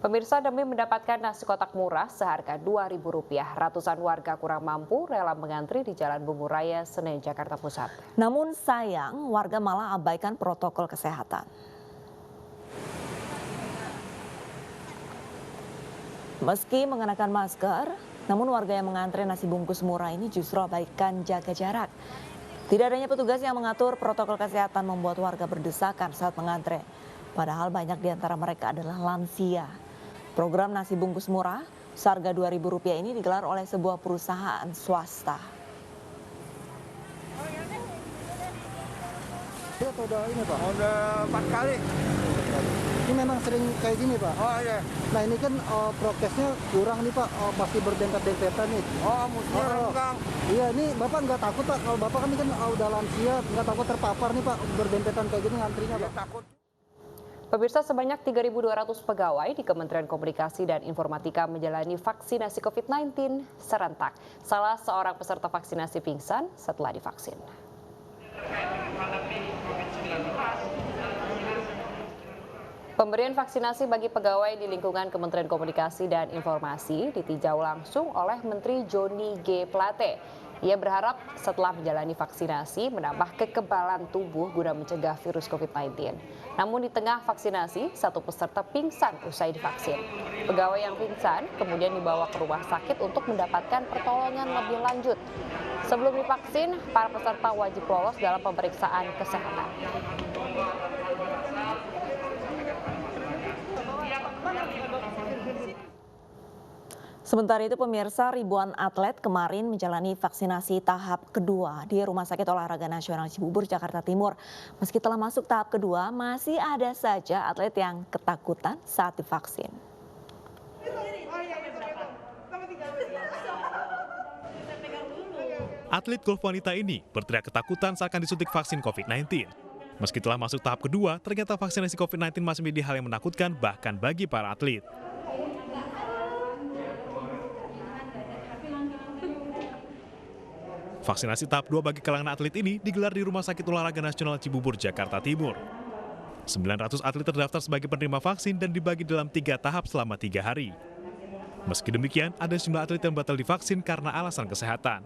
Pemirsa, demi mendapatkan nasi kotak murah seharga Rp2.000, ratusan warga kurang mampu rela mengantri di Jalan Bungu Raya, Senen, Jakarta Pusat. Namun sayang, warga malah abaikan protokol kesehatan. Meski mengenakan masker, namun warga yang mengantre nasi bungkus murah ini justru abaikan jaga jarak. Tidak adanya petugas yang mengatur protokol kesehatan membuat warga berdesakan saat mengantre. Padahal banyak di antara mereka adalah lansia. Program nasi bungkus murah seharga Rp2.000 ini digelar oleh sebuah perusahaan swasta. Udah ini Pak? Udah 4 kali. Ini memang sering kayak gini Pak? Oh iya. Nah ini kan prokesnya kurang nih Pak, pasti berdempet-dempetan nih. Oh musuhnya renggang. Iya ini Bapak nggak takut Pak, kalau Bapak kan ini kan udah lansia, nggak takut terpapar nih Pak, berdempetan kayak gini ngantrinya Pak? Takut. Pemirsa, sebanyak 3.200 pegawai di Kementerian Komunikasi dan Informatika menjalani vaksinasi COVID-19 serentak. Salah seorang peserta vaksinasi pingsan setelah divaksin. Pemberian vaksinasi bagi pegawai di lingkungan Kementerian Komunikasi dan Informasi ditinjau langsung oleh Menteri Johnny G. Plate. Ia berharap setelah menjalani vaksinasi menambah kekebalan tubuh guna mencegah virus COVID-19. Namun di tengah vaksinasi, satu peserta pingsan usai divaksin. Pegawai yang pingsan kemudian dibawa ke rumah sakit untuk mendapatkan pertolongan lebih lanjut. Sebelum divaksin, para peserta wajib lolos dalam pemeriksaan kesehatan. Sementara itu pemirsa, ribuan atlet kemarin menjalani vaksinasi tahap kedua di Rumah Sakit Olahraga Nasional Cibubur, Jakarta Timur. Meski telah masuk tahap kedua, masih ada saja atlet yang ketakutan saat divaksin. Atlet golf wanita ini berteriak ketakutan saat akan disuntik vaksin COVID-19. Meski telah masuk tahap kedua, ternyata vaksinasi COVID-19 masih menjadi hal yang menakutkan bahkan bagi para atlet. Vaksinasi tahap 2 bagi kalangan atlet ini digelar di Rumah Sakit Olahraga Nasional Cibubur, Jakarta Timur. 900 atlet terdaftar sebagai penerima vaksin dan dibagi dalam 3 tahap selama 3 hari. Meski demikian, ada sejumlah atlet yang batal divaksin karena alasan kesehatan.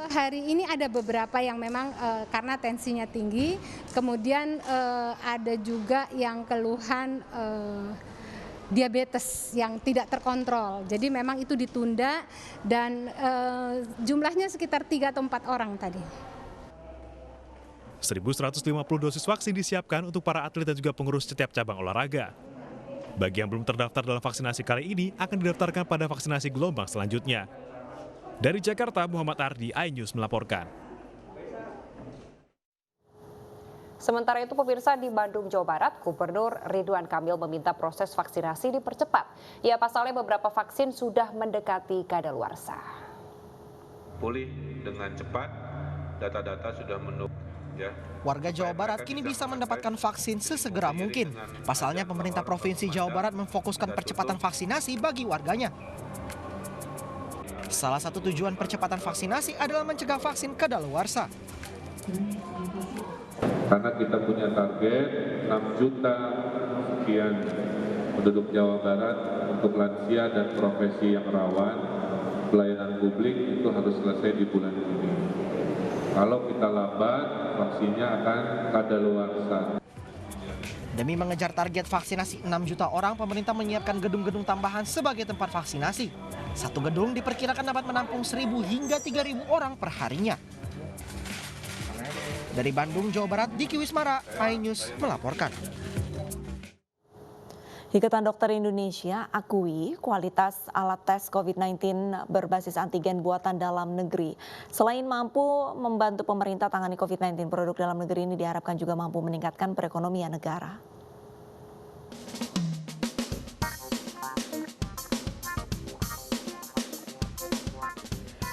Hari ini ada beberapa yang memang karena tensinya tinggi, kemudian ada juga yang keluhan diabetes yang tidak terkontrol. Jadi memang itu ditunda dan jumlahnya sekitar 3 atau 4 orang tadi. 1.150 dosis vaksin disiapkan untuk para atlet dan juga pengurus setiap cabang olahraga. Bagi yang belum terdaftar dalam vaksinasi kali ini akan didaftarkan pada vaksinasi gelombang selanjutnya. Dari Jakarta, Muhammad Ardi, iNews melaporkan. Sementara itu pemirsa, di Bandung, Jawa Barat, Gubernur Ridwan Kamil meminta proses vaksinasi dipercepat. Ya, pasalnya beberapa vaksin sudah mendekati kadaluarsa. Pulih dengan cepat, data-data sudah mendukung. Ya. Warga Jawa Barat kini bisa mendapatkan vaksin sesegera mungkin. Pasalnya pemerintah Provinsi Jawa Barat memfokuskan percepatan vaksinasi bagi warganya. Salah satu tujuan percepatan vaksinasi adalah mencegah vaksin kadaluarsa. Karena kita punya target 6 juta sekian penduduk Jawa Barat untuk lansia dan profesi yang rawan, pelayanan publik itu harus selesai di bulan ini. Kalau kita lambat, vaksinnya akan kadaluarsa. Demi mengejar target vaksinasi 6 juta orang, pemerintah menyiapkan gedung-gedung tambahan sebagai tempat vaksinasi. Satu gedung diperkirakan dapat menampung 1.000 hingga 3.000 orang per harinya. Dari Bandung, Jawa Barat, Diki Wismara, iNews melaporkan. Ikatan Dokter Indonesia akui kualitas alat tes COVID-19 berbasis antigen buatan dalam negeri. Selain mampu membantu pemerintah tangani COVID-19, produk dalam negeri ini diharapkan juga mampu meningkatkan perekonomian negara.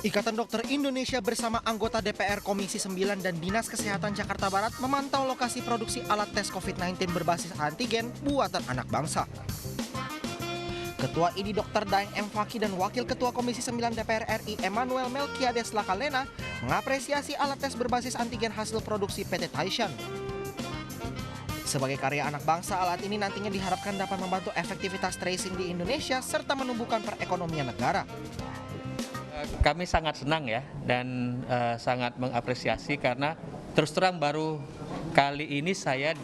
Ikatan Dokter Indonesia bersama anggota DPR Komisi 9 dan Dinas Kesehatan Jakarta Barat memantau lokasi produksi alat tes COVID-19 berbasis antigen buatan anak bangsa. Ketua IDI Dr. Daeng M. Fakih dan Wakil Ketua Komisi 9 DPR RI Emmanuel Melkiades Lakalena mengapresiasi alat tes berbasis antigen hasil produksi PT Taishan. Sebagai karya anak bangsa, alat ini nantinya diharapkan dapat membantu efektivitas tracing di Indonesia serta menumbuhkan perekonomian negara. Kami sangat senang ya dan sangat mengapresiasi karena terus terang baru kali ini saya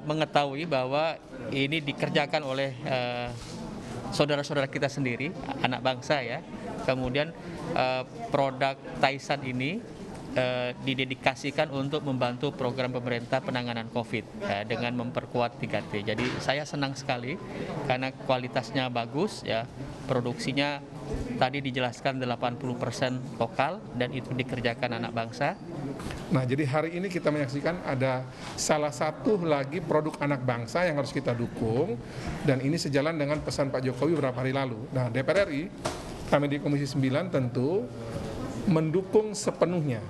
mengetahui bahwa ini dikerjakan oleh saudara-saudara kita sendiri, anak bangsa ya. Kemudian produk Taisan ini didedikasikan untuk membantu program pemerintah penanganan COVID ya, dengan memperkuat 3T. Jadi saya senang sekali karena kualitasnya bagus ya, produksinya tadi dijelaskan 80% lokal dan itu dikerjakan anak bangsa. Nah, jadi hari ini kita menyaksikan ada salah satu lagi produk anak bangsa yang harus kita dukung dan ini sejalan dengan pesan Pak Jokowi beberapa hari lalu. Nah, DPR RI, kami di Komisi 9 tentu mendukung sepenuhnya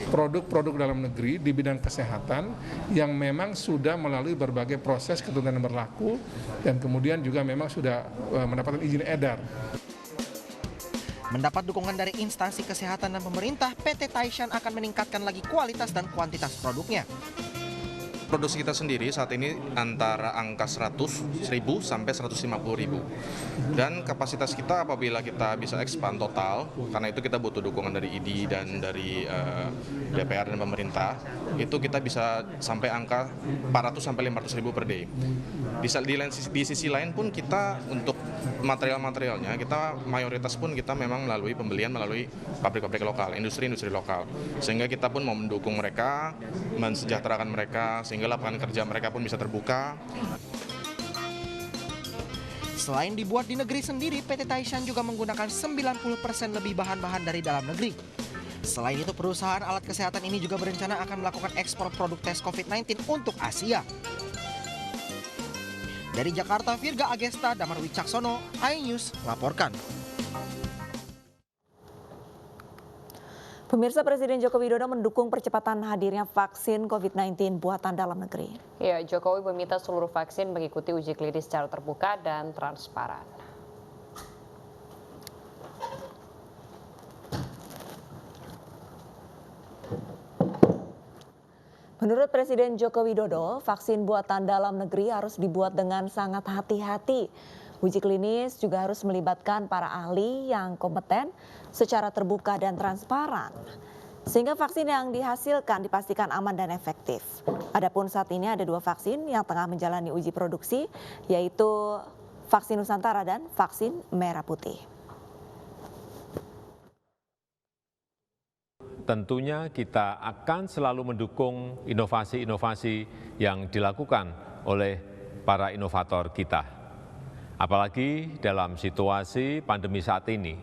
produk-produk dalam negeri di bidang kesehatan yang memang sudah melalui berbagai proses ketentuan yang berlaku dan kemudian juga memang sudah mendapatkan izin edar. Mendapat dukungan dari instansi kesehatan dan pemerintah, PT Taishan akan meningkatkan lagi kualitas dan kuantitas produknya. Produksi kita sendiri saat ini antara angka 100.000 sampai 150.000. Dan kapasitas kita apabila kita bisa expand total, karena itu kita butuh dukungan dari ID dan dari DPR dan pemerintah, itu kita bisa sampai angka 400 sampai 500.000 per day. Di sisi lain pun kita untuk material-materialnya, kita mayoritas pun kita memang melalui pembelian melalui pabrik-pabrik lokal, industri-industri lokal. Sehingga kita pun mau mendukung mereka, mensejahterakan mereka, sehingga lapangan kerja mereka pun bisa terbuka. Selain dibuat di negeri sendiri, PT Taishan juga menggunakan 90% lebih bahan-bahan dari dalam negeri. Selain itu, perusahaan alat kesehatan ini juga berencana akan melakukan ekspor produk tes COVID-19 untuk Asia. Dari Jakarta, Virga Agesta, Damar Wicaksono, iNews melaporkan. Pemirsa, Presiden Joko Widodo mendukung percepatan hadirnya vaksin COVID-19 buatan dalam negeri. Ya, Jokowi meminta seluruh vaksin mengikuti uji klinis secara terbuka dan transparan. Menurut Presiden Joko Widodo, vaksin buatan dalam negeri harus dibuat dengan sangat hati-hati. Uji klinis juga harus melibatkan para ahli yang kompeten secara terbuka dan transparan. Sehingga vaksin yang dihasilkan dipastikan aman dan efektif. Adapun saat ini ada 2 vaksin yang tengah menjalani uji produksi, yaitu vaksin Nusantara dan vaksin Merah Putih. Tentunya kita akan selalu mendukung inovasi-inovasi yang dilakukan oleh para inovator kita. Apalagi dalam situasi pandemi saat ini.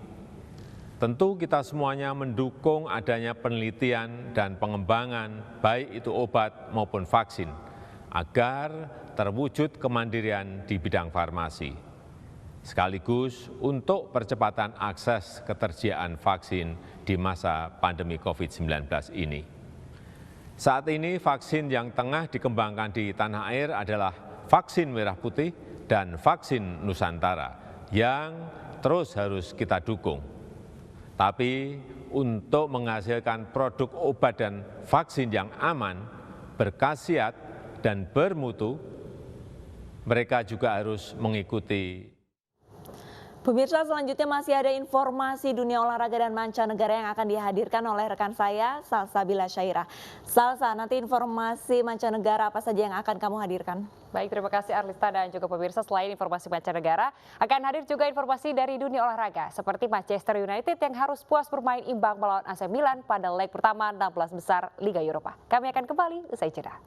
Tentu kita semuanya mendukung adanya penelitian dan pengembangan baik itu obat maupun vaksin agar terwujud kemandirian di bidang farmasi. Sekaligus untuk percepatan akses ketersediaan vaksin di masa pandemi COVID-19 ini. Saat ini vaksin yang tengah dikembangkan di tanah air adalah vaksin Merah Putih dan vaksin Nusantara yang terus harus kita dukung. Tapi untuk menghasilkan produk obat dan vaksin yang aman, berkhasiat dan bermutu, mereka juga harus mengikuti. Pemirsa, selanjutnya masih ada informasi dunia olahraga dan mancanegara yang akan dihadirkan oleh rekan saya, Salsabila Syairah. Salsa, nanti informasi mancanegara apa saja yang akan kamu hadirkan? Baik, terima kasih Arlista dan juga pemirsa. Selain informasi mancanegara, akan hadir juga informasi dari dunia olahraga. Seperti Manchester United yang harus puas bermain imbang melawan AC Milan pada leg pertama 16 besar Liga Eropa. Kami akan kembali usai jeda.